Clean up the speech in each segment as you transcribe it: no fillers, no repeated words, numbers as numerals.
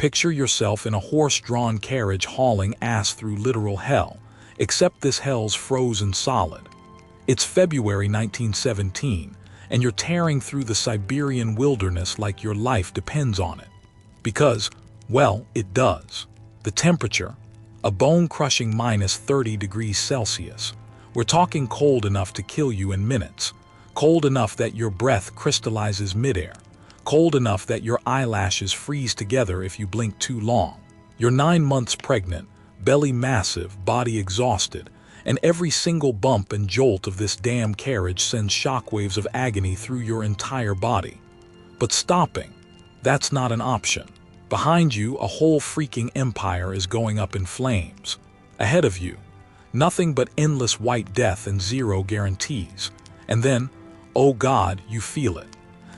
Picture yourself in a horse-drawn carriage hauling ass through literal hell, except this hell's frozen solid. It's February 1917, and you're tearing through the Siberian wilderness like your life depends on it. Because, well, it does. The temperature, a bone-crushing -30 degrees Celsius. We're talking cold enough to kill you in minutes, cold enough that your breath crystallizes midair, cold enough that your eyelashes freeze together if you blink too long. You're 9 months pregnant, belly massive, body exhausted, and every single bump and jolt of this damn carriage sends shockwaves of agony through your entire body. But stopping, that's not an option. Behind you, a whole freaking empire is going up in flames. Ahead of you, nothing but endless white death and zero guarantees. And then, oh God, you feel it.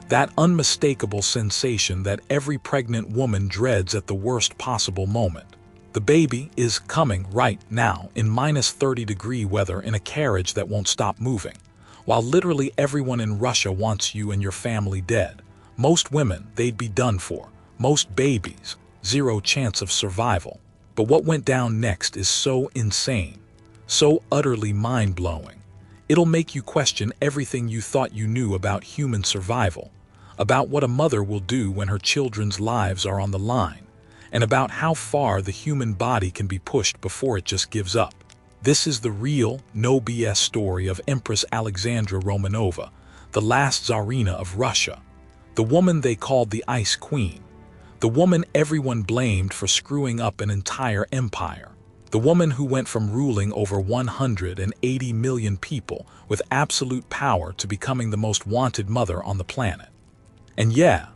That unmistakable sensation that every pregnant woman dreads at the worst possible moment. The baby is coming right now in -30-degree weather in a carriage that won't stop moving, while literally everyone in Russia wants you and your family dead. Most women, they'd be done for. Most babies, zero chance of survival. But what went down next is so insane, so utterly mind-blowing. It'll make you question everything you thought you knew about human survival, about what a mother will do when her children's lives are on the line, and about how far the human body can be pushed before it just gives up. This is the real, no BS story of Empress Alexandra Romanova, the last Tsarina of Russia, the woman they called the Ice Queen, the woman everyone blamed for screwing up an entire empire, the woman who went from ruling over 180 million people with absolute power to becoming the most wanted mother on the planet. And yeah,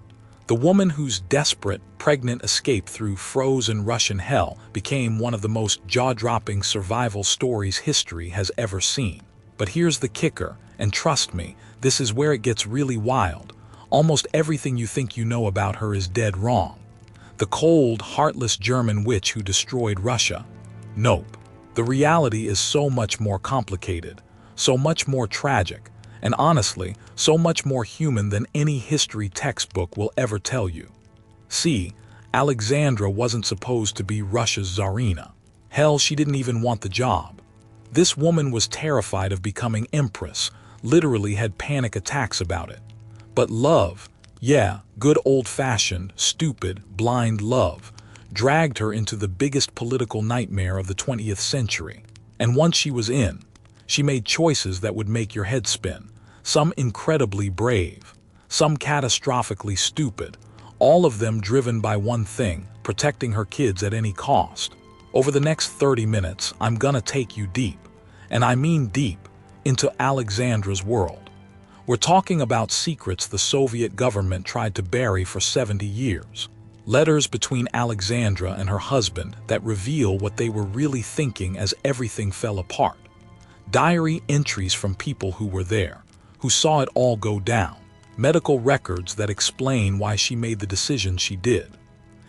the woman whose desperate, pregnant escape through frozen Russian hell became one of the most jaw-dropping survival stories history has ever seen. But here's the kicker, and trust me, this is where it gets really wild. Almost everything you think you know about her is dead wrong. The cold, heartless German witch who destroyed Russia? Nope. The reality is so much more complicated, so much more tragic, and honestly, so much more human than any history textbook will ever tell you. See, Alexandra wasn't supposed to be Russia's Tsarina. Hell, she didn't even want the job. This woman was terrified of becoming empress, literally had panic attacks about it. But love, yeah, good old-fashioned, stupid, blind love, dragged her into the biggest political nightmare of the 20th century. And once she was in, she made choices that would make your head spin, some incredibly brave, some catastrophically stupid, all of them driven by one thing, protecting her kids at any cost. Over the next 30 minutes, I'm gonna take you deep, and I mean deep, into Alexandra's world. We're talking about secrets the Soviet government tried to bury for 70 years. Letters between Alexandra and her husband that reveal what they were really thinking as everything fell apart. Diary entries from people who were there, who saw it all go down. Medical records that explain why she made the decision she did.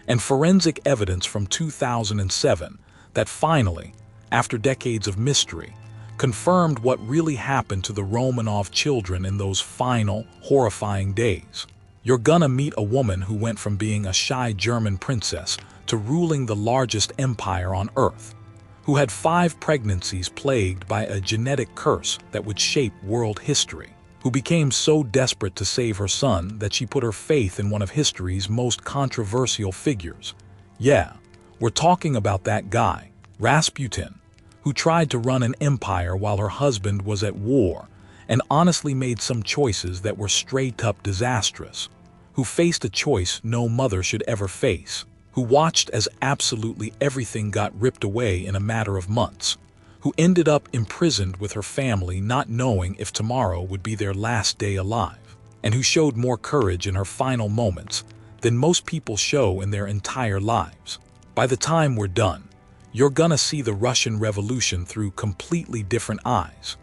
And forensic evidence from 2007 that finally, after decades of mystery, confirmed what really happened to the Romanov children in those final, horrifying days. You're gonna meet a woman who went from being a shy German princess to ruling the largest empire on Earth, who had 5 pregnancies plagued by a genetic curse that would shape world history, who became so desperate to save her son that she put her faith in one of history's most controversial figures. Yeah, we're talking about that guy, Rasputin, who tried to run an empire while her husband was at war and honestly made some choices that were straight-up disastrous, who faced a choice no mother should ever face, who watched as absolutely everything got ripped away in a matter of months, who ended up imprisoned with her family not knowing if tomorrow would be their last day alive, and who showed more courage in her final moments than most people show in their entire lives. By the time we're done, you're gonna see the Russian Revolution through completely different eyes.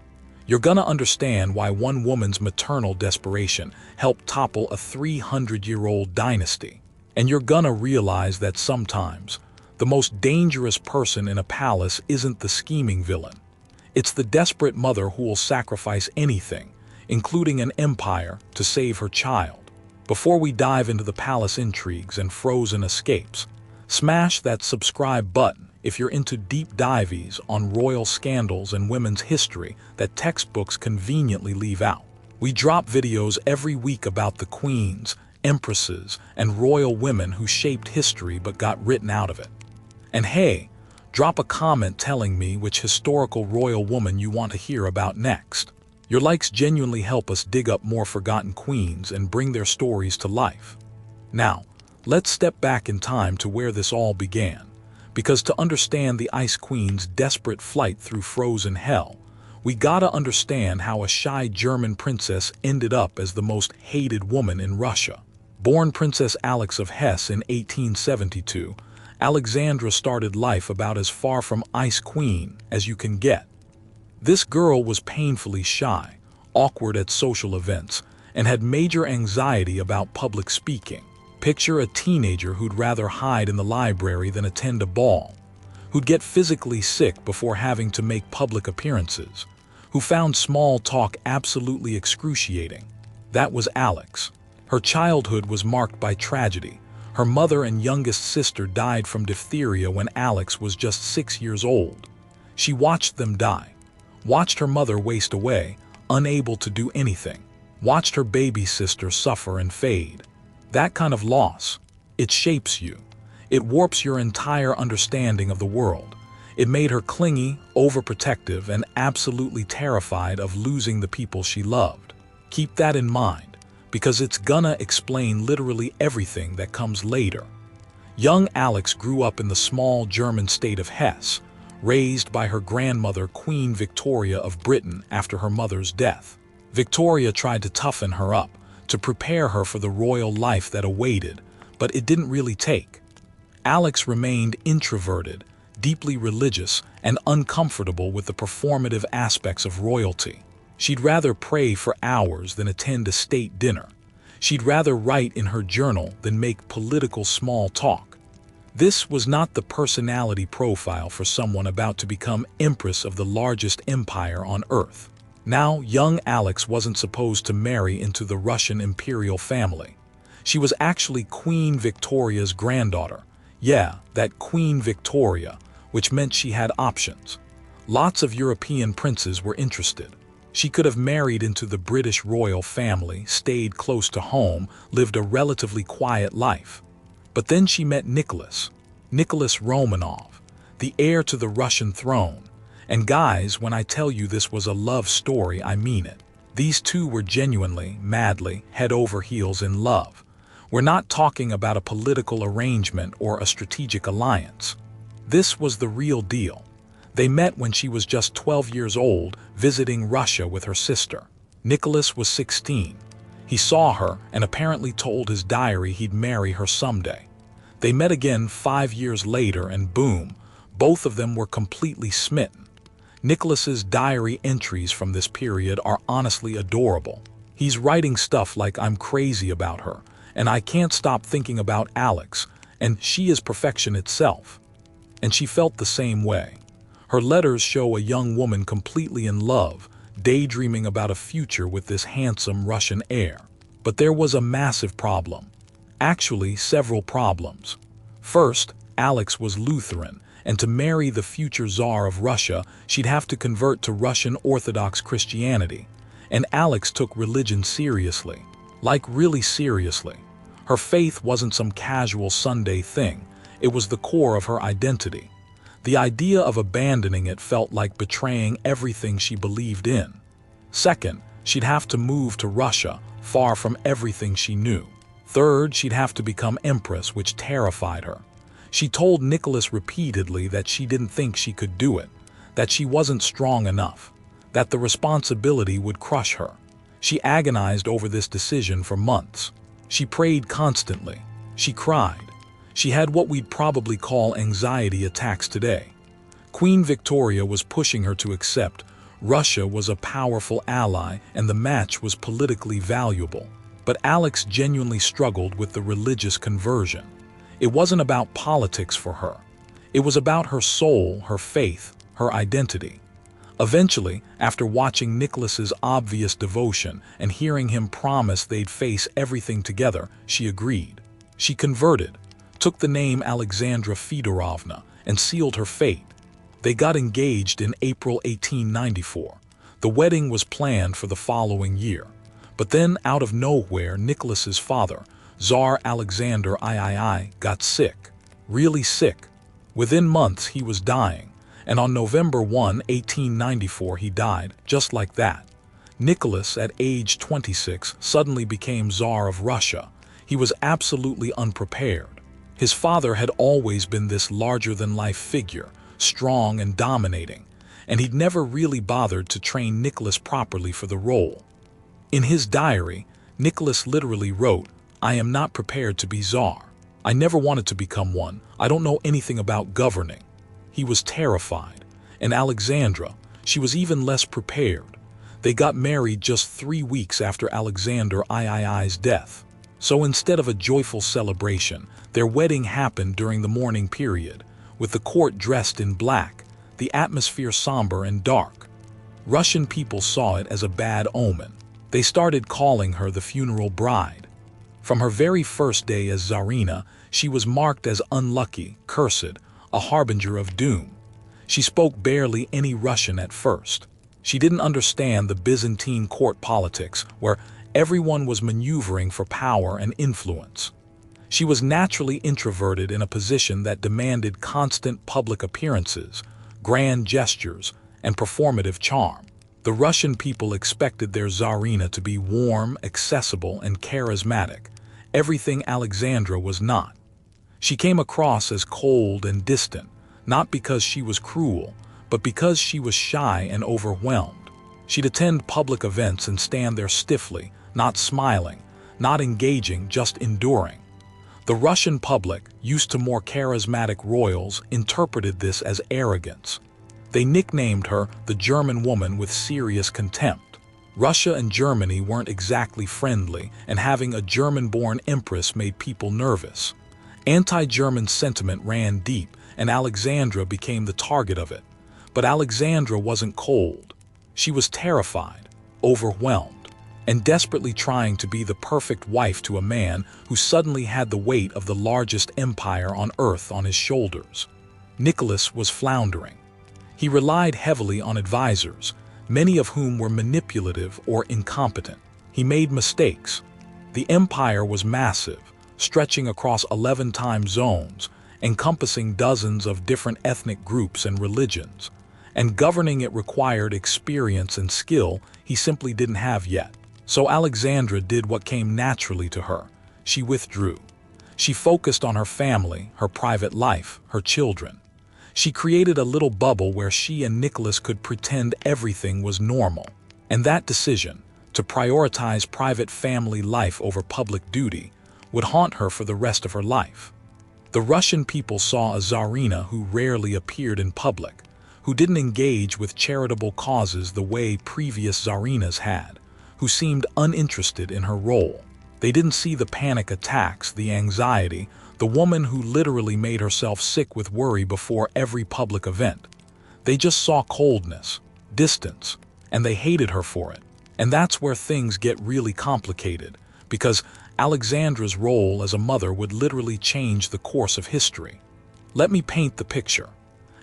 You're gonna understand why one woman's maternal desperation helped topple a 300-year-old dynasty. And you're gonna realize that sometimes, the most dangerous person in a palace isn't the scheming villain. It's the desperate mother who will sacrifice anything, including an empire, to save her child. Before we dive into the palace intrigues and frozen escapes, Smash that subscribe button if you're into deep dives on royal scandals and women's history that textbooks conveniently leave out. We drop videos every week about the queens, empresses, and royal women who shaped history but got written out of it. And hey, drop a comment telling me which historical royal woman you want to hear about next. Your likes genuinely help us dig up more forgotten queens and bring their stories to life. Now, let's step back in time to where this all began, because to understand the Ice Queen's desperate flight through frozen hell, we gotta understand how a shy German princess ended up as the most hated woman in Russia. Born Princess Alex of Hesse in 1872, Alexandra started life about as far from Ice Queen as you can get. This girl was painfully shy, awkward at social events, and had major anxiety about public speaking. Picture a teenager who'd rather hide in the library than attend a ball, who'd get physically sick before having to make public appearances, who found small talk absolutely excruciating. That was Alex. Her childhood was marked by tragedy. Her mother and youngest sister died from diphtheria when Alex was just 6 years old. She watched them die, watched her mother waste away, unable to do anything, watched her baby sister suffer and fade. That kind of loss, it shapes you. It warps your entire understanding of the world. It made her clingy, overprotective, and absolutely terrified of losing the people she loved. Keep that in mind, because it's gonna explain literally everything that comes later. Young Alex grew up in the small German state of Hesse, raised by her grandmother Queen Victoria of Britain after her mother's death. Victoria tried to toughen her up, to prepare her for the royal life that awaited, but it didn't really take. Alex remained introverted, deeply religious, and uncomfortable with the performative aspects of royalty. She'd rather pray for hours than attend a state dinner. She'd rather write in her journal than make political small talk. This was not the personality profile for someone about to become Empress of the largest empire on Earth. Now, young Alex wasn't supposed to marry into the Russian imperial family. She was actually Queen Victoria's granddaughter. Yeah, that Queen Victoria, which meant she had options. Lots of European princes were interested. She could have married into the British royal family, stayed close to home, lived a relatively quiet life. But then she met Nicholas Romanov, the heir to the Russian throne. And guys, when I tell you this was a love story, I mean it. These two were genuinely, madly, head over heels in love. We're not talking about a political arrangement or a strategic alliance. This was the real deal. They met when she was just 12 years old, visiting Russia with her sister. Nicholas was 16. He saw her and apparently told his diary he'd marry her someday. They met again 5 years later and boom, both of them were completely smitten. Nicholas's diary entries from this period are honestly adorable. He's writing stuff like, "I'm crazy about her, and I can't stop thinking about Alex, and she is perfection itself." And she felt the same way. Her letters show a young woman completely in love, daydreaming about a future with this handsome Russian heir. But there was a massive problem. Actually, several problems. First, Alex was Lutheran, and to marry the future Tsar of Russia, she'd have to convert to Russian Orthodox Christianity. And Alex took religion seriously. Like really seriously. Her faith wasn't some casual Sunday thing. It was the core of her identity. The idea of abandoning it felt like betraying everything she believed in. Second, she'd have to move to Russia, far from everything she knew. Third, she'd have to become empress, which terrified her. She told Nicholas repeatedly that she didn't think she could do it, that she wasn't strong enough, that the responsibility would crush her. She agonized over this decision for months. She prayed constantly. She cried. She had what we'd probably call anxiety attacks today. Queen Victoria was pushing her to accept Russia was a powerful ally and the match was politically valuable. But Alex genuinely struggled with the religious conversion. It wasn't about politics for her. It was about her soul, her faith, her identity. Eventually, after watching Nicholas's obvious devotion and hearing him promise they'd face everything together, she agreed. She converted, took the name Alexandra Fedorovna, and sealed her fate. They got engaged in April 1894. The wedding was planned for the following year. But then, out of nowhere, Nicholas's father, Tsar Alexander III, got sick. Really sick. Within months, he was dying. And on November 1, 1894, he died, just like that. Nicholas, at age 26, suddenly became Tsar of Russia. He was absolutely unprepared. His father had always been this larger-than-life figure, strong and dominating, and he'd never really bothered to train Nicholas properly for the role. In his diary, Nicholas literally wrote, "I am not prepared to be Tsar. I never wanted to become one. I don't know anything about governing." He was terrified. And Alexandra, she was even less prepared. They got married just 3 weeks after Alexander III's death. So instead of a joyful celebration, their wedding happened during the mourning period, with the court dressed in black, the atmosphere somber and dark. Russian people saw it as a bad omen. They started calling her the funeral bride. From her very first day as Tsarina, she was marked as unlucky, cursed, a harbinger of doom. She spoke barely any Russian at first. She didn't understand the Byzantine court politics, where everyone was maneuvering for power and influence. She was naturally introverted in a position that demanded constant public appearances, grand gestures, and performative charm. The Russian people expected their Tsarina to be warm, accessible, and charismatic, everything Alexandra was not. She came across as cold and distant, not because she was cruel, but because she was shy and overwhelmed. She'd attend public events and stand there stiffly, not smiling, not engaging, just enduring. The Russian public, used to more charismatic royals, interpreted this as arrogance. They nicknamed her the German woman with serious contempt. Russia and Germany weren't exactly friendly, and having a German-born empress made people nervous. Anti-German sentiment ran deep, and Alexandra became the target of it. But Alexandra wasn't cold. She was terrified, overwhelmed, and desperately trying to be the perfect wife to a man who suddenly had the weight of the largest empire on earth on his shoulders. Nicholas was floundering. He relied heavily on advisors, many of whom were manipulative or incompetent. He made mistakes. The empire was massive, stretching across 11 time zones, encompassing dozens of different ethnic groups and religions. And governing it required experience and skill he simply didn't have yet. So Alexandra did what came naturally to her. She withdrew. She focused on her family, her private life, her children. She created a little bubble where she and Nicholas could pretend everything was normal. And that decision, to prioritize private family life over public duty, would haunt her for the rest of her life. The Russian people saw a Tsarina who rarely appeared in public, who didn't engage with charitable causes the way previous Tsarinas had, who seemed uninterested in her role. They didn't see the panic attacks, the anxiety, the woman who literally made herself sick with worry before every public event. They just saw coldness, distance, and they hated her for it. And that's where things get really complicated, because Alexandra's role as a mother would literally change the course of history. Let me paint the picture.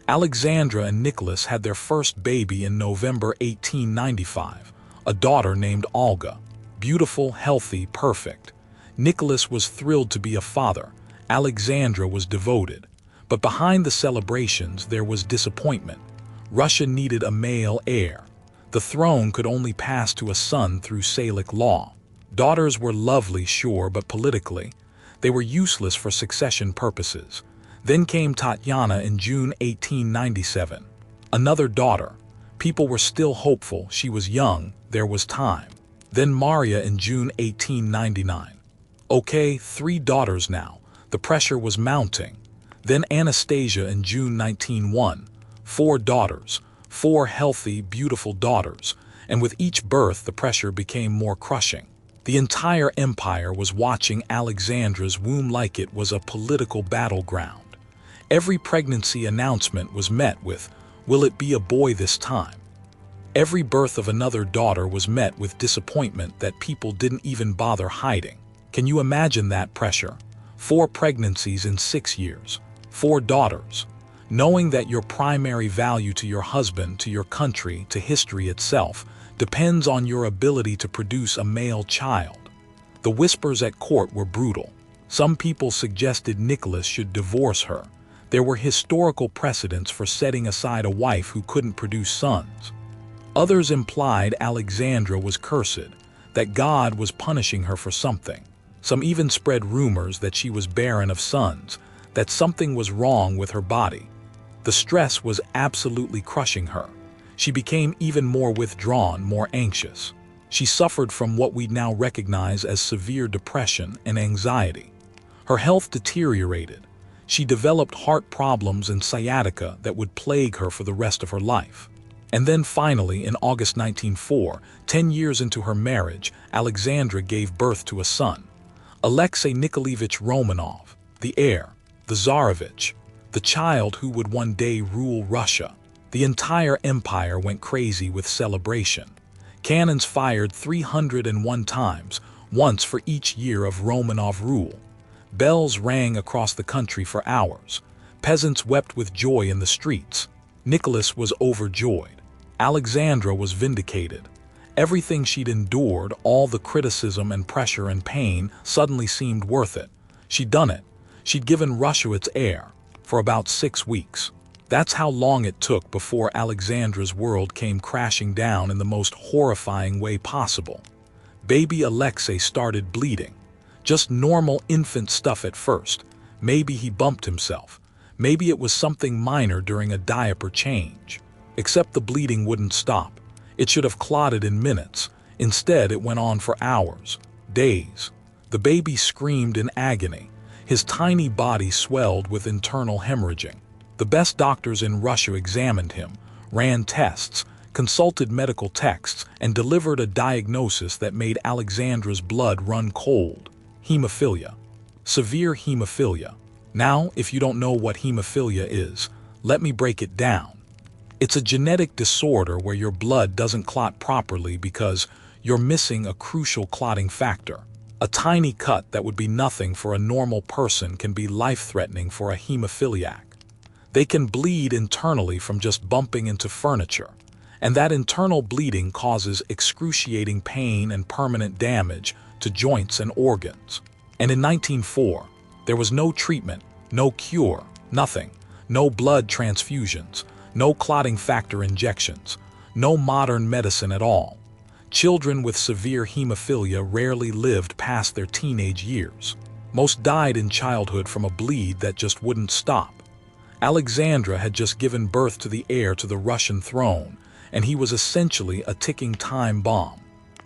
Alexandra and Nicholas had their first baby in November 1895, a daughter named Olga. Beautiful, healthy, perfect. Nicholas was thrilled to be a father. Alexandra was devoted. But behind the celebrations there was disappointment. Russia needed a male heir. The throne could only pass to a son through Salic law. Daughters were lovely, sure, but politically, they were useless for succession purposes. Then came Tatiana in June 1897. Another daughter. People were still hopeful. She was young. There was time. Then Maria in June 1899. Okay, 3 daughters now. The pressure was mounting. Then Anastasia in June 1901. 4 daughters. 4 healthy, beautiful daughters. And with each birth, the pressure became more crushing. The entire empire was watching Alexandra's womb like it was a political battleground. Every pregnancy announcement was met with, "Will it be a boy this time?" Every birth of another daughter was met with disappointment that people didn't even bother hiding. Can you imagine that pressure? 4 pregnancies in 6 years, 4 daughters. Knowing that your primary value to your husband, to your country, to history itself, depends on your ability to produce a male child. The whispers at court were brutal. Some people suggested Nicholas should divorce her. There were historical precedents for setting aside a wife who couldn't produce sons. Others implied Alexandra was cursed, that God was punishing her for something. Some even spread rumors that she was barren of sons, that something was wrong with her body. The stress was absolutely crushing her. She became even more withdrawn, more anxious. She suffered from what we now recognize as severe depression and anxiety. Her health deteriorated. She developed heart problems and sciatica that would plague her for the rest of her life. And then finally, in August 1904, 10 years into her marriage, Alexandra gave birth to a son. Alexei Nikolaevich Romanov, the heir, the Tsarevich, the child who would one day rule Russia. The entire empire went crazy with celebration. Cannons fired 301 times, once for each year of Romanov rule. Bells rang across the country for hours. Peasants wept with joy in the streets. Nicholas was overjoyed. Alexandra was vindicated. Everything she'd endured, all the criticism and pressure and pain, suddenly seemed worth it. She'd done it. She'd given Russia its heir. For about 6 weeks. That's how long it took before Alexandra's world came crashing down in the most horrifying way possible. Baby Alexei started bleeding. Just normal infant stuff at first. Maybe he bumped himself. Maybe it was something minor during a diaper change. Except the bleeding wouldn't stop. It should have clotted in minutes. Instead, it went on for hours, days. The baby screamed in agony. His tiny body swelled with internal hemorrhaging. The best doctors in Russia examined him, ran tests, consulted medical texts, and delivered a diagnosis that made Alexandra's blood run cold. Hemophilia. Severe hemophilia. Now, if you don't know what hemophilia is, let me break it down. It's a genetic disorder where your blood doesn't clot properly because you're missing a crucial clotting factor. A tiny cut that would be nothing for a normal person can be life-threatening for a hemophiliac. They can bleed internally from just bumping into furniture, and that internal bleeding causes excruciating pain and permanent damage to joints and organs. And in 1904, there was no treatment, no cure, nothing, no blood transfusions, no clotting factor injections, no modern medicine at all. Children with severe hemophilia rarely lived past their teenage years. Most died in childhood from a bleed that just wouldn't stop. Alexandra had just given birth to the heir to the Russian throne, and he was essentially a ticking time bomb.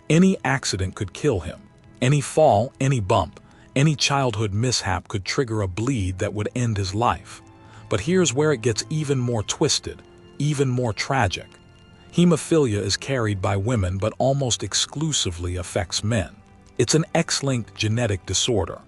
Any accident could kill him. Any fall, any bump, any childhood mishap could trigger a bleed that would end his life. But here's where it gets even more twisted, even more tragic. Hemophilia is carried by women but almost exclusively affects men. It's an X-linked genetic disorder.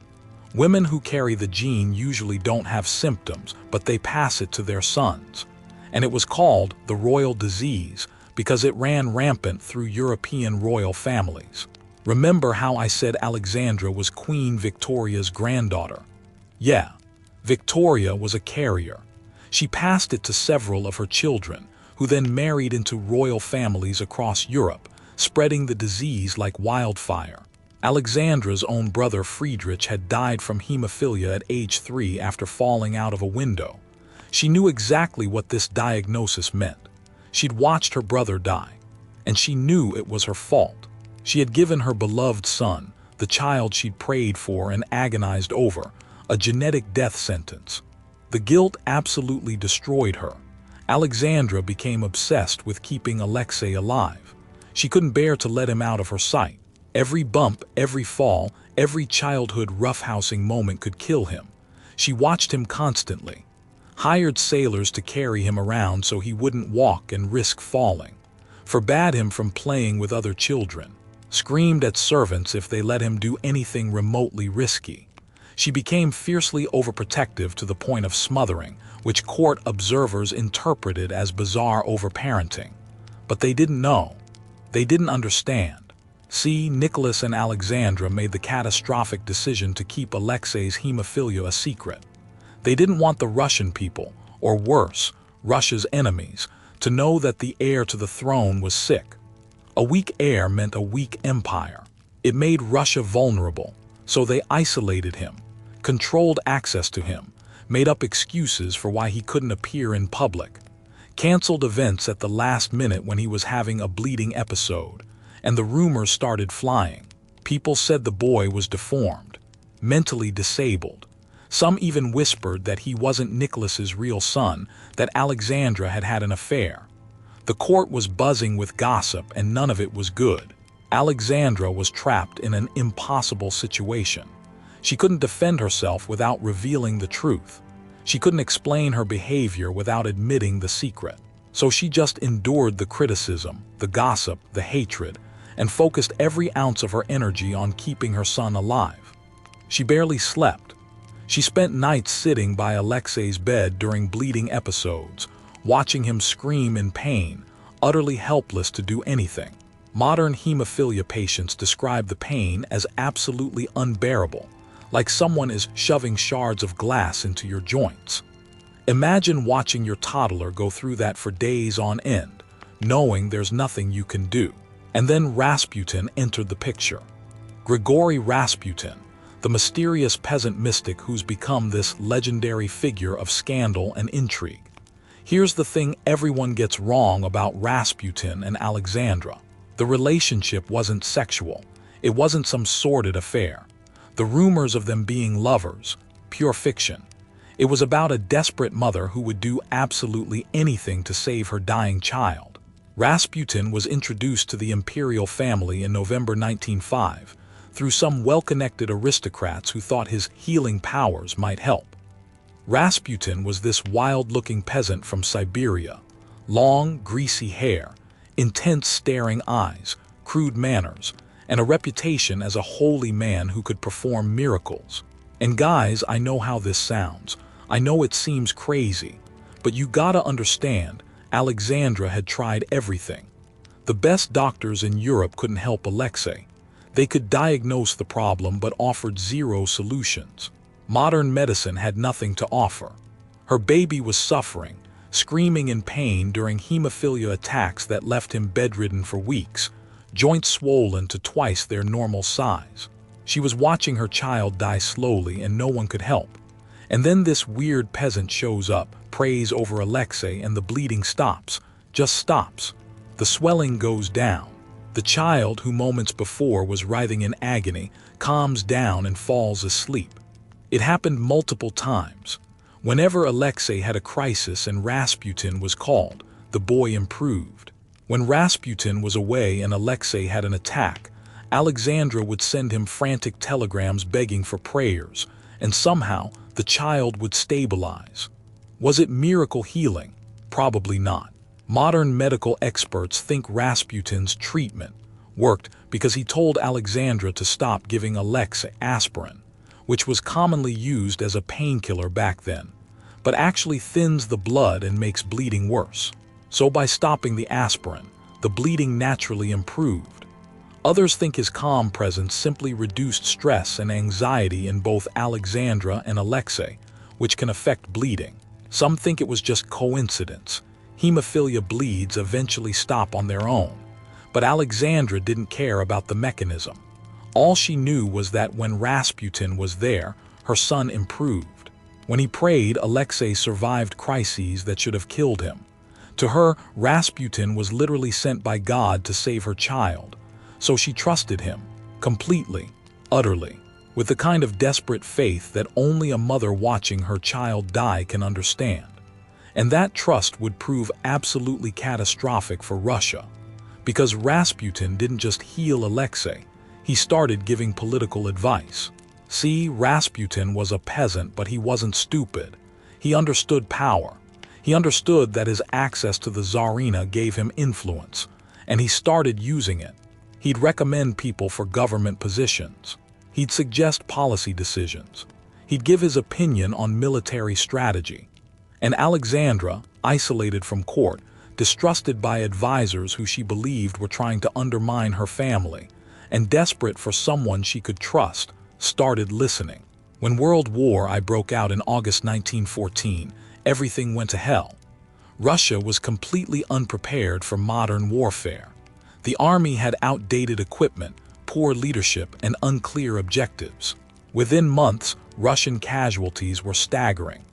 Women who carry the gene usually don't have symptoms, but they pass it to their sons. And it was called the royal disease because it ran rampant through European royal families. Remember how I said Alexandra was Queen Victoria's granddaughter? Yeah, Victoria was a carrier. She passed it to several of her children, who then married into royal families across Europe, spreading the disease like wildfire. Alexandra's own brother Friedrich had died from hemophilia at age 3 after falling out of a window. She knew exactly what this diagnosis meant. She'd watched her brother die, and she knew it was her fault. She had given her beloved son, the child she'd prayed for and agonized over, a genetic death sentence. The guilt absolutely destroyed her. Alexandra became obsessed with keeping Alexei alive. She couldn't bear to let him out of her sight. Every bump, every fall, every childhood roughhousing moment could kill him. She watched him constantly. Hired sailors to carry him around so he wouldn't walk and risk falling. Forbade him from playing with other children. Screamed at servants if they let him do anything remotely risky. She became fiercely overprotective to the point of smothering, which court observers interpreted as bizarre overparenting. But they didn't know. They didn't understand. See, Nicholas and Alexandra made the catastrophic decision to keep Alexei's hemophilia a secret. They didn't want the Russian people, or worse, Russia's enemies, to know that the heir to the throne was sick. A weak heir meant a weak empire. It made Russia vulnerable, so they isolated him, controlled access to him, made up excuses for why he couldn't appear in public, canceled events at the last minute when he was having a bleeding episode, and the rumors started flying. People said the boy was deformed, mentally disabled. Some even whispered that he wasn't Nicholas's real son, that Alexandra had had an affair. The court was buzzing with gossip, and none of it was good. Alexandra was trapped in an impossible situation. She couldn't defend herself without revealing the truth. She couldn't explain her behavior without admitting the secret. So she just endured the criticism, the gossip, the hatred, and focused every ounce of her energy on keeping her son alive. She barely slept. She spent nights sitting by Alexei's bed during bleeding episodes, watching him scream in pain, utterly helpless to do anything. Modern hemophilia patients describe the pain as absolutely unbearable, like someone is shoving shards of glass into your joints. Imagine watching your toddler go through that for days on end, knowing there's nothing you can do. And then Rasputin entered the picture. Grigory Rasputin, the mysterious peasant mystic who's become this legendary figure of scandal and intrigue. Here's the thing everyone gets wrong about Rasputin and Alexandra. The relationship wasn't sexual. It wasn't some sordid affair. The rumors of them being lovers, pure fiction. It was about a desperate mother who would do absolutely anything to save her dying child. Rasputin was introduced to the imperial family in November 1905 through some well-connected aristocrats who thought his healing powers might help. Rasputin was this wild-looking peasant from Siberia, long, greasy hair, intense staring eyes, crude manners, and a reputation as a holy man who could perform miracles. And guys, I know how this sounds. I know it seems crazy, but you gotta understand, Alexandra had tried everything. The best doctors in Europe couldn't help Alexei. They could diagnose the problem but offered zero solutions. Modern medicine had nothing to offer. Her baby was suffering, screaming in pain during hemophilia attacks that left him bedridden for weeks, joints swollen to twice their normal size. She was watching her child die slowly and no one could help. And then this weird peasant shows up, prays over Alexei, and the bleeding stops, just stops. The swelling goes down. The child, who moments before was writhing in agony, calms down and falls asleep. It happened multiple times. Whenever Alexei had a crisis and Rasputin was called, the boy improved. When Rasputin was away and Alexei had an attack, Alexandra would send him frantic telegrams begging for prayers, and somehow the child would stabilize. Was it miracle healing? Probably not. Modern medical experts think Rasputin's treatment worked because he told Alexandra to stop giving Alexei aspirin, which was commonly used as a painkiller back then, but actually thins the blood and makes bleeding worse. So by stopping the aspirin, the bleeding naturally improved. Others think his calm presence simply reduced stress and anxiety in both Alexandra and Alexei, which can affect bleeding. Some think it was just coincidence. Hemophilia bleeds eventually stop on their own, but Alexandra didn't care about the mechanism. All she knew was that when Rasputin was there, her son improved. When he prayed, Alexei survived crises that should have killed him. To her, Rasputin was literally sent by God to save her child. So she trusted him, completely, utterly, with the kind of desperate faith that only a mother watching her child die can understand. And that trust would prove absolutely catastrophic for Russia, because Rasputin didn't just heal Alexei, he started giving political advice. See, Rasputin was a peasant, but he wasn't stupid. He understood power. He understood that his access to the Tsarina gave him influence, and he started using it. He'd recommend people for government positions. He'd suggest policy decisions. He'd give his opinion on military strategy. And Alexandra, isolated from court, distrusted by advisors who she believed were trying to undermine her family, and desperate for someone she could trust, started listening. When World War I broke out in August 1914, everything went to hell. Russia was completely unprepared for modern warfare. The army had outdated equipment, poor leadership, and unclear objectives. Within months, Russian casualties were staggering.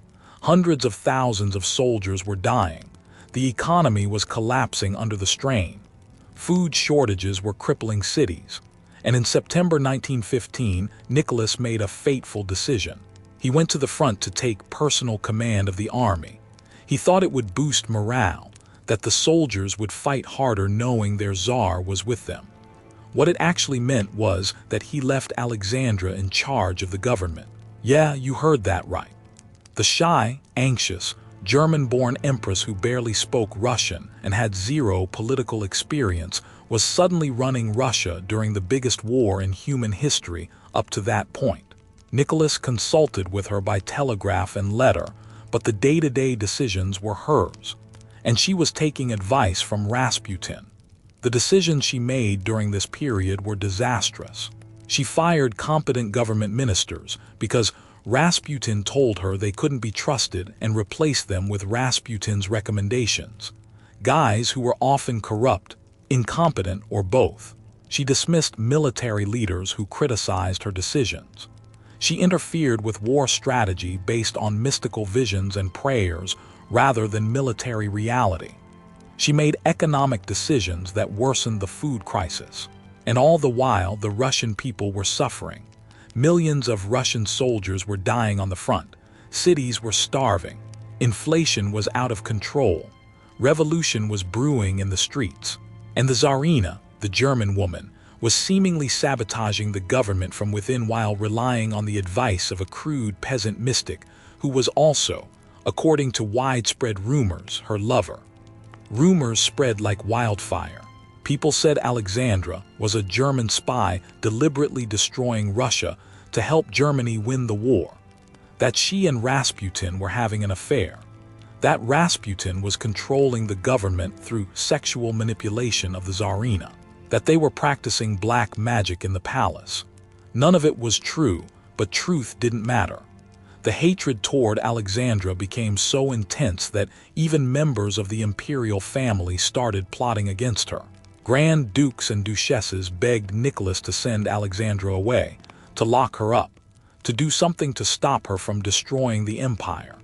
Hundreds of thousands of soldiers were dying. The economy was collapsing under the strain. Food shortages were crippling cities. And in September 1915, Nicholas made a fateful decision. He went to the front to take personal command of the army. He thought it would boost morale, that the soldiers would fight harder knowing their Tsar was with them. What it actually meant was that he left Alexandra in charge of the government. Yeah, you heard that right. The shy, anxious, German-born empress who barely spoke Russian and had zero political experience was suddenly running Russia during the biggest war in human history up to that point. Nicholas consulted with her by telegraph and letter, but the day-to-day decisions were hers, and she was taking advice from Rasputin. The decisions she made during this period were disastrous. She fired competent government ministers because Rasputin told her they couldn't be trusted and replaced them with Rasputin's recommendations, guys who were often corrupt, incompetent, or both. She dismissed military leaders who criticized her decisions. She interfered with war strategy based on mystical visions and prayers rather than military reality. She made economic decisions that worsened the food crisis. And all the while, the Russian people were suffering. Millions of Russian soldiers were dying on the front. Cities were starving. Inflation was out of control. Revolution was brewing in the streets. And the Tsarina, the German woman, was seemingly sabotaging the government from within while relying on the advice of a crude peasant mystic who was also, according to widespread rumors, her lover. Rumors spread like wildfire. People said Alexandra was a German spy deliberately destroying Russia to help Germany win the war. That she and Rasputin were having an affair. That Rasputin was controlling the government through sexual manipulation of the Tsarina. That they were practicing black magic in the palace. None of it was true, but truth didn't matter. The hatred toward Alexandra became so intense that even members of the imperial family started plotting against her. Grand dukes and duchesses begged Nicholas to send Alexandra away, to lock her up, to do something to stop her from destroying the empire.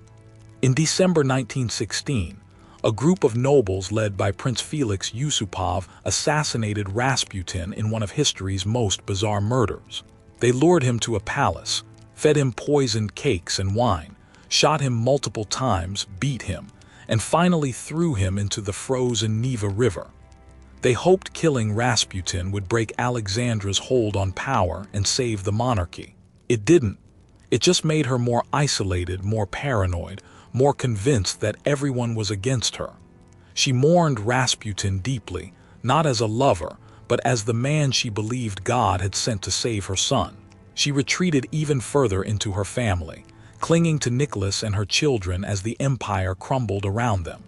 In December 1916, a group of nobles led by Prince Felix Yusupov assassinated Rasputin in one of history's most bizarre murders. They lured him to a palace, fed him poisoned cakes and wine, shot him multiple times, beat him, and finally threw him into the frozen Neva River. They hoped killing Rasputin would break Alexandra's hold on power and save the monarchy. It didn't. It just made her more isolated, more paranoid, more convinced that everyone was against her. She mourned Rasputin deeply, not as a lover, but as the man she believed God had sent to save her son. She retreated even further into her family, clinging to Nicholas and her children as the empire crumbled around them.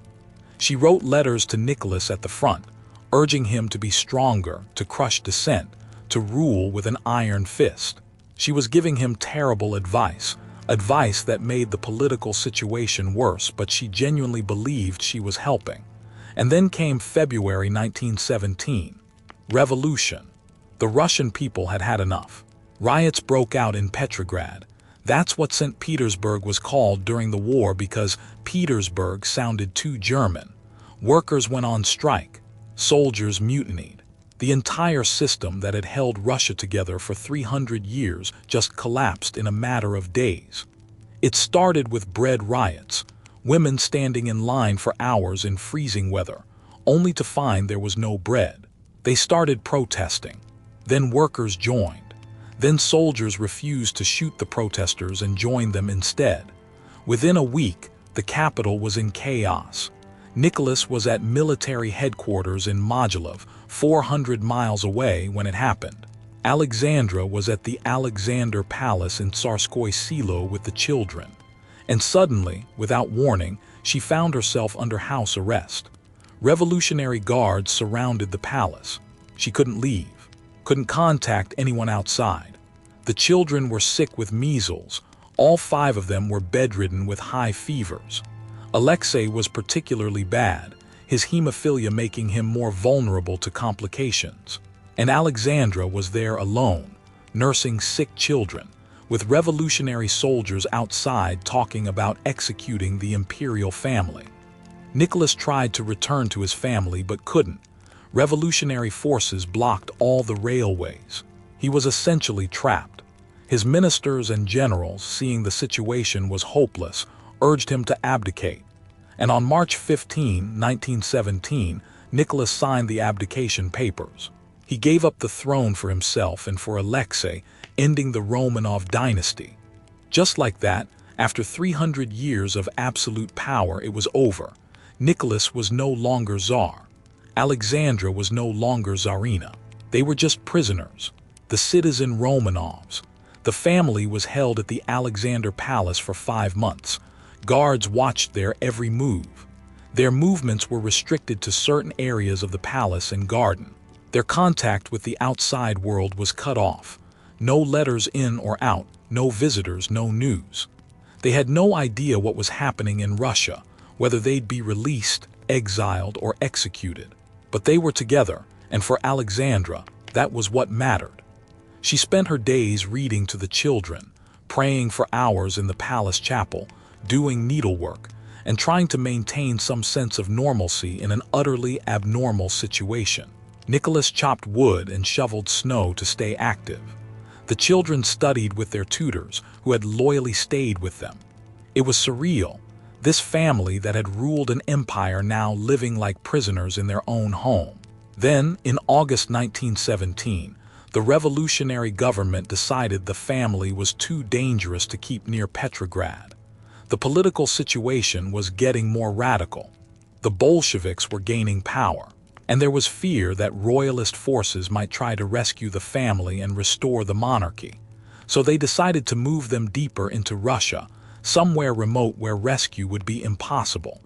She wrote letters to Nicholas at the front, urging him to be stronger, to crush dissent, to rule with an iron fist. She was giving him terrible advice that made the political situation worse, but she genuinely believed she was helping. And then came February 1917. Revolution. The Russian people had had enough. Riots broke out in Petrograd. That's what St. Petersburg was called during the war because Petersburg sounded too German. Workers went on strike. Soldiers mutinied. The entire system that had held Russia together for 300 years just collapsed in a matter of days. It started with bread riots, women standing in line for hours in freezing weather, only to find there was no bread. They started protesting. Then workers joined. Then soldiers refused to shoot the protesters and joined them instead. Within a week, the capital was in chaos. Nicholas was at military headquarters in Mogilov, 400 miles away when it happened. Alexandra was at the Alexander Palace in Tsarskoye Selo with the children. And suddenly, without warning, she found herself under house arrest. Revolutionary guards surrounded the palace. She couldn't leave. couldn't contact anyone outside. The children were sick with measles. All 5 of them were bedridden with high fevers. Alexei was particularly bad, his hemophilia making him more vulnerable to complications. And Alexandra was there alone, nursing sick children, with revolutionary soldiers outside talking about executing the imperial family. Nicholas tried to return to his family but couldn't. Revolutionary forces blocked all the railways. He was essentially trapped. His ministers and generals, seeing the situation was hopeless, urged him to abdicate. And on March 15, 1917, Nicholas signed the abdication papers. He gave up the throne for himself and for Alexei, ending the Romanov dynasty. Just like that, after 300 years of absolute power, it was over. Nicholas was no longer Tsar. Alexandra was no longer Tsarina. They were just prisoners, the citizen Romanovs. The family was held at the Alexander Palace for 5 months. Guards watched their every move. Their movements were restricted to certain areas of the palace and garden. Their contact with the outside world was cut off. No letters in or out, no visitors, no news. They had no idea what was happening in Russia, whether they'd be released, exiled, or executed. But they were together, and for Alexandra, that was what mattered. She spent her days reading to the children, praying for hours in the palace chapel, doing needlework, and trying to maintain some sense of normalcy in an utterly abnormal situation. Nicholas chopped wood and shoveled snow to stay active. The children studied with their tutors, who had loyally stayed with them. It was surreal. This family that had ruled an empire now living like prisoners in their own home. Then, in August 1917, the revolutionary government decided the family was too dangerous to keep near Petrograd. The political situation was getting more radical. The Bolsheviks were gaining power, and there was fear that royalist forces might try to rescue the family and restore the monarchy. So they decided to move them deeper into Russia, somewhere remote where rescue would be impossible.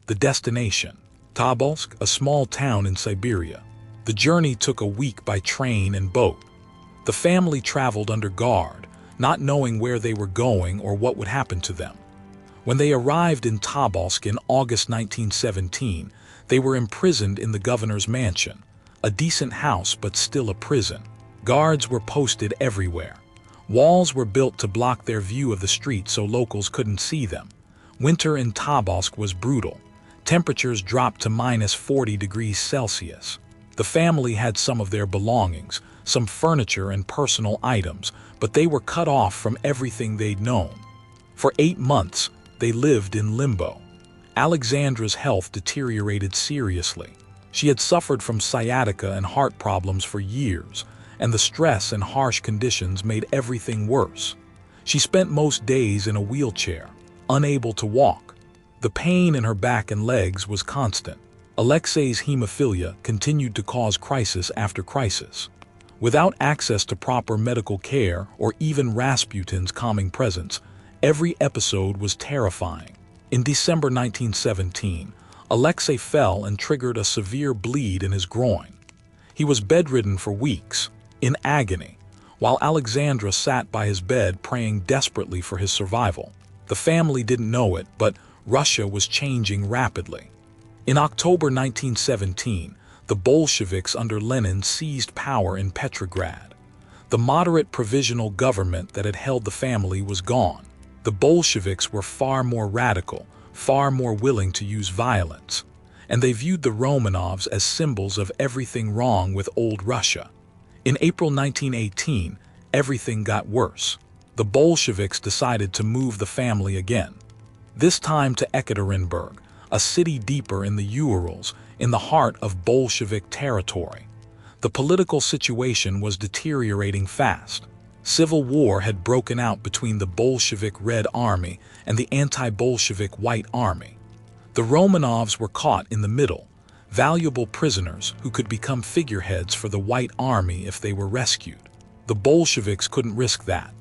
The destination: Tobolsk, a small town in Siberia. The journey took a week by train and boat. The family traveled under guard, not knowing where they were going or what would happen to them. When they arrived in Tobolsk in August 1917, they were imprisoned in the governor's mansion, a decent house but still a prison. Guards were posted everywhere. Walls were built to block their view of the street so locals couldn't see them. Winter in Tobolsk was brutal. Temperatures dropped to -40°C. The family had some of their belongings, some furniture and personal items, but they were cut off from everything they'd known. For 8 months, they lived in limbo. Alexandra's health deteriorated seriously. She had suffered from sciatica and heart problems for years, and the stress and harsh conditions made everything worse. She spent most days in a wheelchair, unable to walk. The pain in her back and legs was constant. Alexei's hemophilia continued to cause crisis after crisis. Without access to proper medical care or even Rasputin's calming presence, every episode was terrifying. In December 1917, Alexei fell and triggered a severe bleed in his groin. He was bedridden for weeks, in agony, while Alexandra sat by his bed praying desperately for his survival. The family didn't know it, but Russia was changing rapidly. In October 1917, the Bolsheviks under Lenin seized power in Petrograd. The moderate provisional government that had held the family was gone. The Bolsheviks were far more radical, far more willing to use violence, and they viewed the Romanovs as symbols of everything wrong with old Russia. In April 1918, everything got worse. The Bolsheviks decided to move the family again, this time to Ekaterinburg, a city deeper in the Urals, in the heart of Bolshevik territory. The political situation was deteriorating fast. Civil war had broken out between the Bolshevik Red Army and the anti-Bolshevik White Army. The Romanovs were caught in the middle, valuable prisoners who could become figureheads for the White Army if they were rescued. The Bolsheviks couldn't risk that.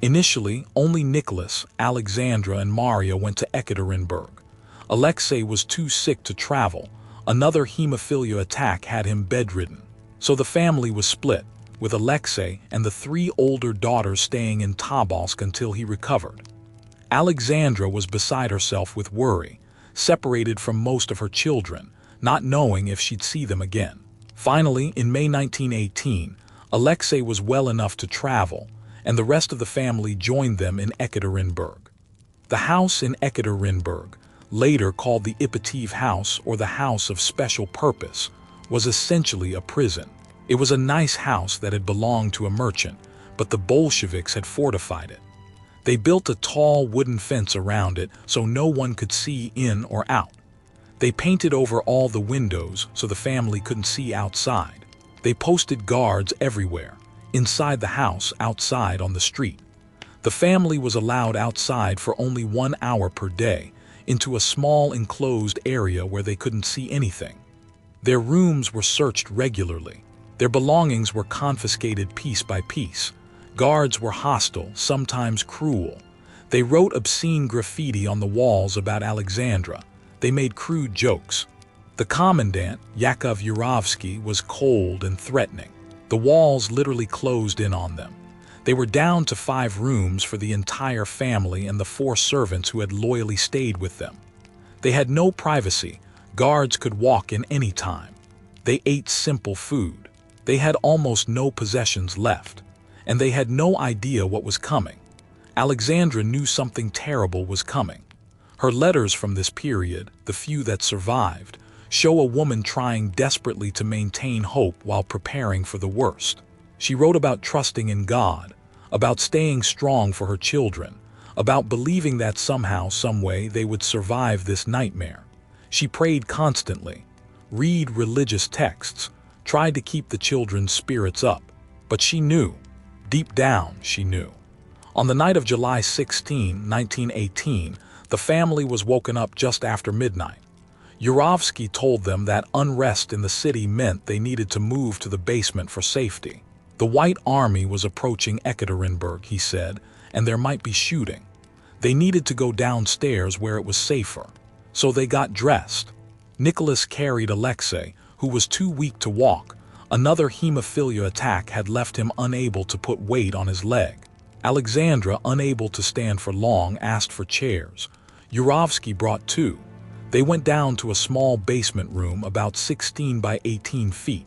Initially, only Nicholas, Alexandra, and Maria went to Ekaterinburg. Alexei was too sick to travel. Another hemophilia attack had him bedridden. So the family was split. with Alexei and the 3 older daughters staying in Tobolsk until he recovered. Alexandra was beside herself with worry, separated from most of her children, not knowing if she'd see them again. Finally, in May 1918, Alexei was well enough to travel, and the rest of the family joined them in Ekaterinburg. The house in Ekaterinburg, later called the Ipativ House or the House of Special Purpose, was essentially a prison. It was a nice house that had belonged to a merchant, but the Bolsheviks had fortified it. They built a tall wooden fence around it so no one could see in or out. They painted over all the windows so the family couldn't see outside. They posted guards everywhere, inside the house, outside on the street. The family was allowed outside for only 1 hour per day, into a small enclosed area where they couldn't see anything. Their rooms were searched regularly. Their belongings were confiscated piece by piece. Guards were hostile, sometimes cruel. They wrote obscene graffiti on the walls about Alexandra. They made crude jokes. The commandant, Yakov Yurovsky, was cold and threatening. The walls literally closed in on them. They were down to 5 rooms for the entire family and the 4 servants who had loyally stayed with them. They had no privacy. Guards could walk in any time. They ate simple food. They had almost no possessions left, and they had no idea what was coming. Alexandra knew something terrible was coming. Her letters from this period, the few that survived, show a woman trying desperately to maintain hope while preparing for the worst. She wrote about trusting in God, about staying strong for her children, about believing that somehow, some way, they would survive this nightmare. She prayed constantly, read religious texts, tried to keep the children's spirits up, but she knew, deep down she knew. On the night of July 16, 1918, the family was woken up just after midnight. Yurovsky told them that unrest in the city meant they needed to move to the basement for safety. The White Army was approaching Ekaterinburg, he said, and there might be shooting. They needed to go downstairs where it was safer. So they got dressed. Nicholas carried Alexei, who was too weak to walk. Another hemophilia attack had left him unable to put weight on his leg. Alexandra, unable to stand for long, asked for chairs. Yurovsky brought 2. They went down to a small basement room about 16 by 18 feet.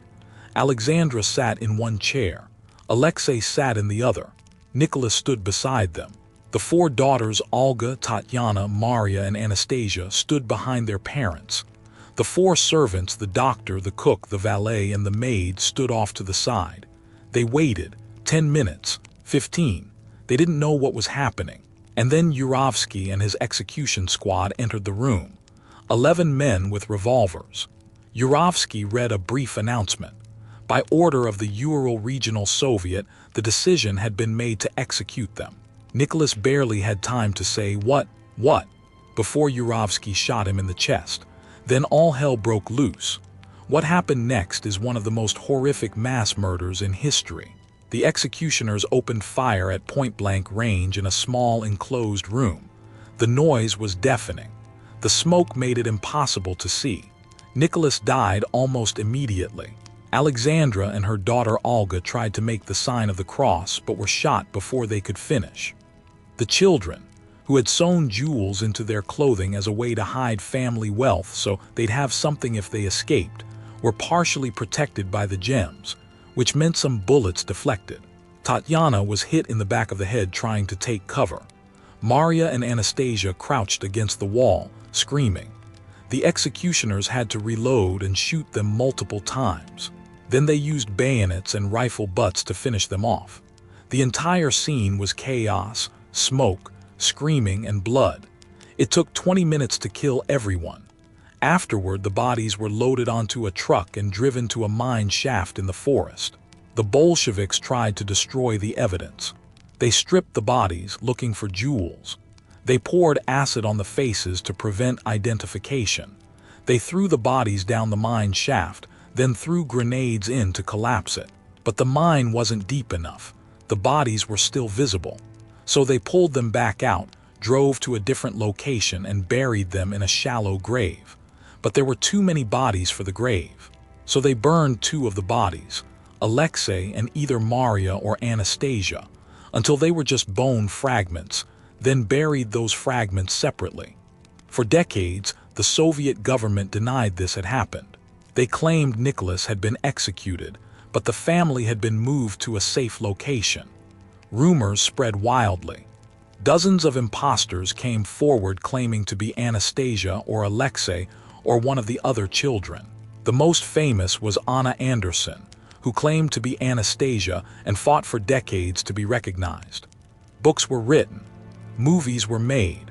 Alexandra sat in one chair. Alexei sat in the other. Nicholas stood beside them. The 4 daughters, Olga, Tatiana, Maria, and Anastasia, stood behind their parents. The 4 servants, the doctor, the cook, the valet, and the maid, stood off to the side. They waited, 10 minutes, 15. They didn't know what was happening. And then Yurovsky and his execution squad entered the room. 11 men with revolvers. Yurovsky read a brief announcement. By order of the Ural Regional Soviet, the decision had been made to execute them. Nicholas barely had time to say, what, before Yurovsky shot him in the chest. Then all hell broke loose. What happened next is one of the most horrific mass murders in history. The executioners opened fire at point-blank range in a small enclosed room. The noise was deafening. The smoke made it impossible to see. Nicholas died almost immediately. Alexandra and her daughter Olga tried to make the sign of the cross but were shot before they could finish. The children, who had sewn jewels into their clothing as a way to hide family wealth so they'd have something if they escaped, were partially protected by the gems, which meant some bullets deflected. Tatiana was hit in the back of the head trying to take cover. Maria and Anastasia crouched against the wall, screaming. The executioners had to reload and shoot them multiple times. Then they used bayonets and rifle butts to finish them off. The entire scene was chaos, smoke, screaming, and blood. It took 20 minutes to kill everyone. Afterward, the bodies were loaded onto a truck and driven to a mine shaft in the forest. The Bolsheviks tried to destroy the evidence. They stripped the bodies, looking for jewels. They poured acid on the faces to prevent identification. They threw the bodies down the mine shaft, then threw grenades in to collapse it. But the mine wasn't deep enough. The bodies were still visible. So they pulled them back out, drove to a different location, and buried them in a shallow grave. But there were too many bodies for the grave. So they burned 2 of the bodies. Alexei and either Maria or Anastasia, until they were just bone fragments, then buried those fragments separately. For decades, the Soviet government denied this had happened. They claimed Nicholas had been executed, but the family had been moved to a safe location. Rumors spread wildly. Dozens of imposters came forward claiming to be Anastasia or Alexei or one of the other children. The most famous was Anna Anderson, who claimed to be Anastasia and fought for decades to be recognized. Books were written. Movies were made.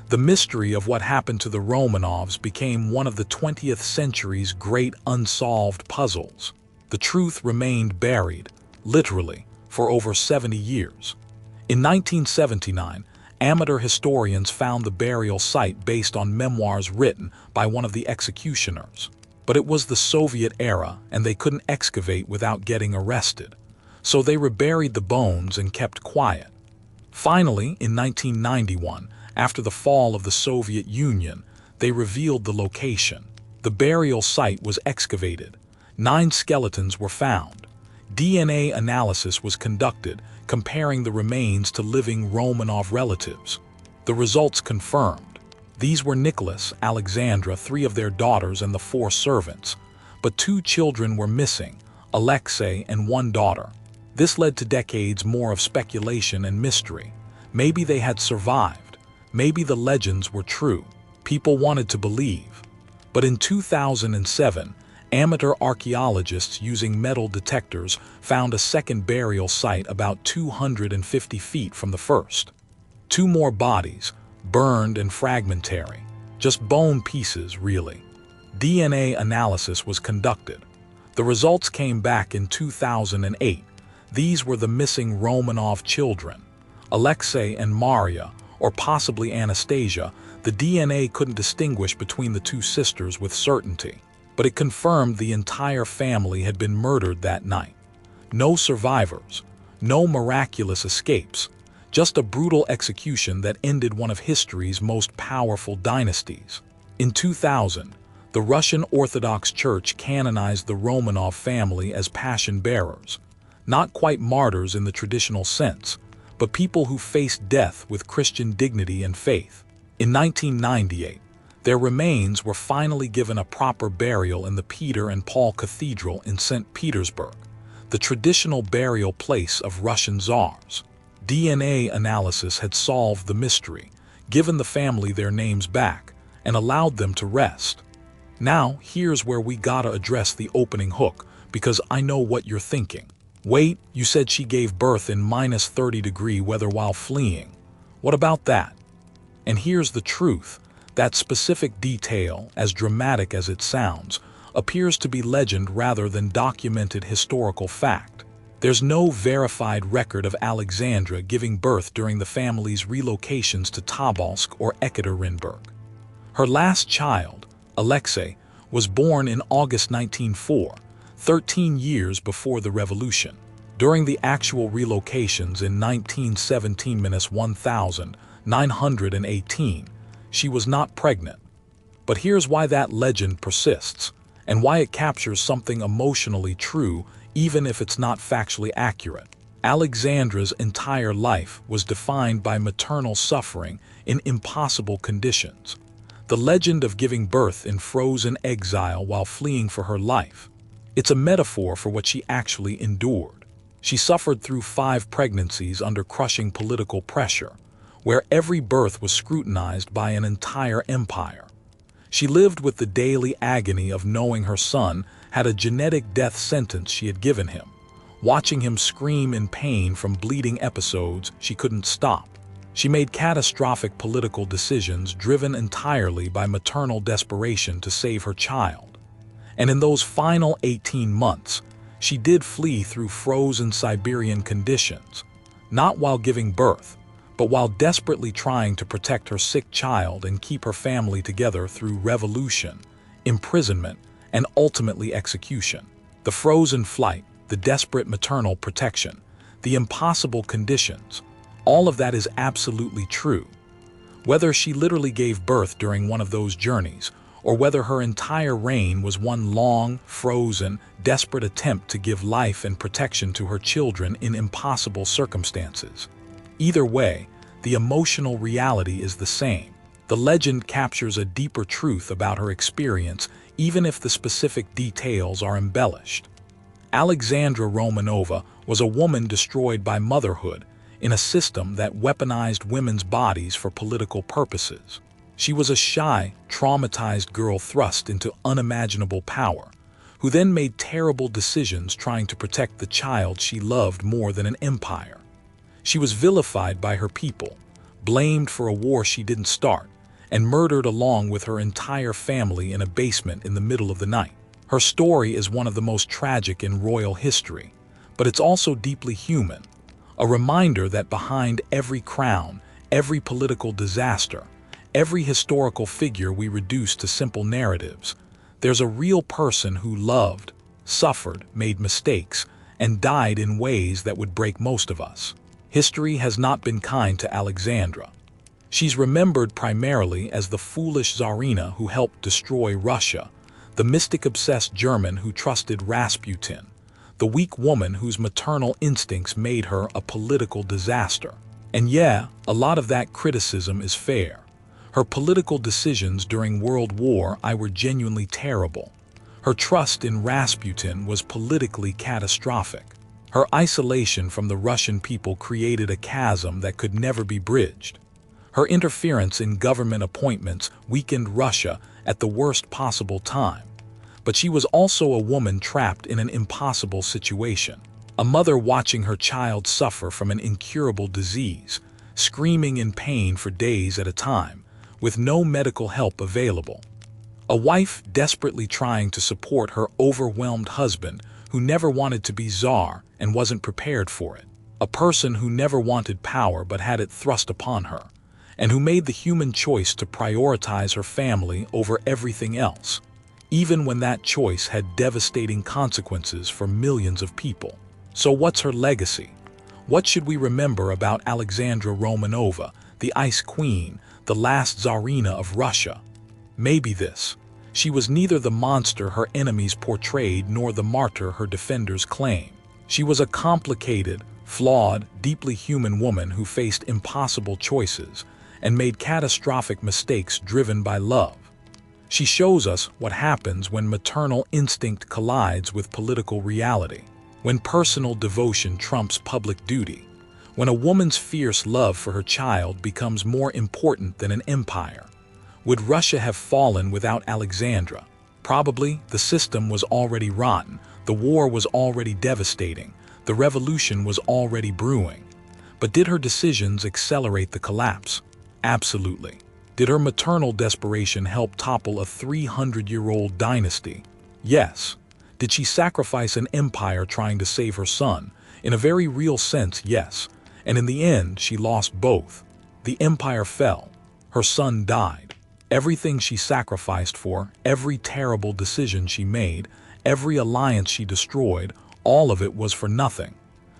The mystery of what happened to the Romanovs became one of the 20th century's great unsolved puzzles. The truth remained buried, literally, for over 70 years. In 1979, amateur historians found the burial site based on memoirs written by one of the executioners. But it was the Soviet era, and they couldn't excavate without getting arrested. So they reburied the bones and kept quiet. Finally, in 1991, after the fall of the Soviet Union, they revealed the location. The burial site was excavated. 9 skeletons were found. DNA analysis was conducted, comparing the remains to living Romanov relatives. The results confirmed. These were Nicholas, Alexandra, 3 of their daughters, and the 4 servants. But 2 children were missing, Alexei and 1 daughter. This led to decades more of speculation and mystery. Maybe they had survived. Maybe the legends were true. People wanted to believe. But in 2007, amateur archaeologists using metal detectors found a second burial site about 250 feet from the first. 2 more bodies, burned and fragmentary. Just bone pieces, really. DNA analysis was conducted. The results came back in 2008. These were the missing Romanov children. Alexei and Maria, or possibly Anastasia. The DNA couldn't distinguish between the 2 sisters with certainty, but it confirmed the entire family had been murdered that night. No survivors, no miraculous escapes, just a brutal execution that ended one of history's most powerful dynasties. In 2000, the Russian Orthodox Church canonized the Romanov family as passion bearers, not quite martyrs in the traditional sense, but people who faced death with Christian dignity and faith. In 1998, their remains were finally given a proper burial in the Peter and Paul Cathedral in St. Petersburg, the traditional burial place of Russian czars. DNA analysis had solved the mystery, given the family their names back, and allowed them to rest. Now, here's where we gotta address the opening hook, because I know what you're thinking. Wait, you said she gave birth in -30-degree weather while fleeing. What about that? And here's the truth. That specific detail, as dramatic as it sounds, appears to be legend rather than documented historical fact. There's no verified record of Alexandra giving birth during the family's relocations to Tobolsk or Ekaterinburg. Her last child, Alexei, was born in August 1904, 13 years before the revolution. During the actual relocations in 1917-1918, she was not pregnant. But here's why that legend persists, and why it captures something emotionally true even if it's not factually accurate. Alexandra's entire life was defined by maternal suffering in impossible conditions. The legend of giving birth in frozen exile while fleeing for her life. It's a metaphor for what she actually endured. She suffered through 5 pregnancies under crushing political pressure, where every birth was scrutinized by an entire empire. She lived with the daily agony of knowing her son had a genetic death sentence she had given him, watching him scream in pain from bleeding episodes she couldn't stop. She made catastrophic political decisions driven entirely by maternal desperation to save her child. And in those final 18 months, she did flee through frozen Siberian conditions, not while giving birth, but while desperately trying to protect her sick child and keep her family together through revolution, imprisonment, and ultimately execution. The frozen flight, the desperate maternal protection, the impossible conditions, all of that is absolutely true. Whether she literally gave birth during one of those journeys, or whether her entire reign was one long, frozen, desperate attempt to give life and protection to her children in impossible circumstances. Either way, the emotional reality is the same. The legend captures a deeper truth about her experience, even if the specific details are embellished. Alexandra Romanova was a woman destroyed by motherhood in a system that weaponized women's bodies for political purposes. She was a shy, traumatized girl thrust into unimaginable power, who then made terrible decisions trying to protect the child she loved more than an empire. She was vilified by her people, blamed for a war she didn't start, and murdered along with her entire family in a basement in the middle of the night. Her story is one of the most tragic in royal history, but it's also deeply human, a reminder that behind every crown, every political disaster, every historical figure we reduce to simple narratives, there's a real person who loved, suffered, made mistakes, and died in ways that would break most of us. History has not been kind to Alexandra. She's remembered primarily as the foolish Tsarina who helped destroy Russia, the mystic-obsessed German who trusted Rasputin, the weak woman whose maternal instincts made her a political disaster. And yeah, a lot of that criticism is fair. Her political decisions during World War I were genuinely terrible. Her trust in Rasputin was politically catastrophic. Her isolation from the Russian people created a chasm that could never be bridged. Her interference in government appointments weakened Russia at the worst possible time. But she was also a woman trapped in an impossible situation. A mother watching her child suffer from an incurable disease, screaming in pain for days at a time, with no medical help available. A wife desperately trying to support her overwhelmed husband who never wanted to be czar and wasn't prepared for it. A person who never wanted power but had it thrust upon her, and who made the human choice to prioritize her family over everything else, even when that choice had devastating consequences for millions of people. So what's her legacy? What should we remember about Alexandra Romanova, the Ice Queen, the last Tsarina of Russia? Maybe this: she was neither the monster her enemies portrayed nor the martyr her defenders claim. She was a complicated, flawed, deeply human woman who faced impossible choices and made catastrophic mistakes driven by love. She shows us what happens when maternal instinct collides with political reality, when personal devotion trumps public duty, when a woman's fierce love for her child becomes more important than an empire. Would Russia have fallen without Alexandra? Probably. The system was already rotten, the war was already devastating, the revolution was already brewing. But did her decisions accelerate the collapse? Absolutely. Did her maternal desperation help topple a 300-year-old dynasty? Yes. Did she sacrifice an empire trying to save her son? In a very real sense, yes. And in the end, she lost both. The empire fell. Her son died. Everything she sacrificed for, every terrible decision she made, every alliance she destroyed, all of it was for nothing.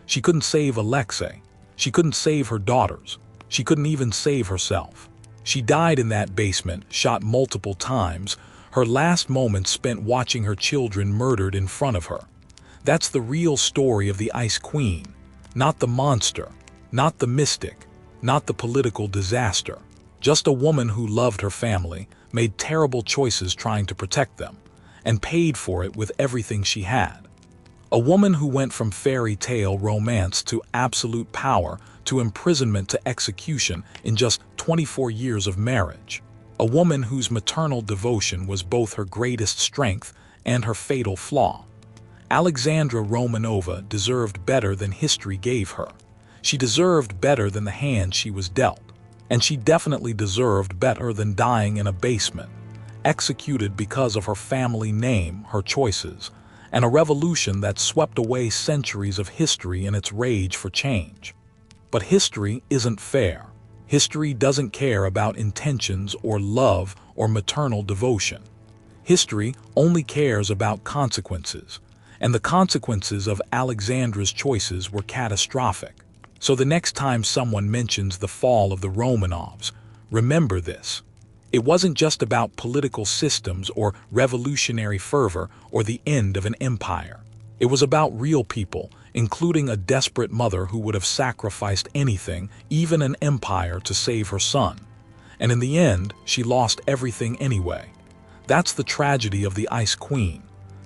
She couldn't save Alexei. She couldn't save her daughters. She couldn't even save herself. She died in that basement, shot multiple times, her last moments spent watching her children murdered in front of her. That's the real story of the Ice Queen. Not the monster, not the mystic, not the political disaster. Just a woman who loved her family, made terrible choices trying to protect them, and paid for it with everything she had. A woman who went from fairy tale romance to absolute power to imprisonment to execution in just 24 years of marriage. A woman whose maternal devotion was both her greatest strength and her fatal flaw. Alexandra Romanova deserved better than history gave her. She deserved better than the hand she was dealt. And she definitely deserved better than dying in a basement, executed because of her family name, her choices, and a revolution that swept away centuries of history in its rage for change. But history isn't fair. History doesn't care about intentions or love or maternal devotion. History only cares about consequences, and the consequences of Alexandra's choices were catastrophic. So the next time someone mentions the fall of the Romanovs, remember this. It wasn't just about political systems or revolutionary fervor or the end of an empire. It was about real people, including a desperate mother who would have sacrificed anything, even an empire, to save her son. And in the end, she lost everything anyway. That's the tragedy of the Ice Queen.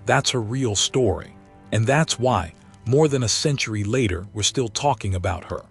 That's her real story. And that's why, more than a century later, we're still talking about her.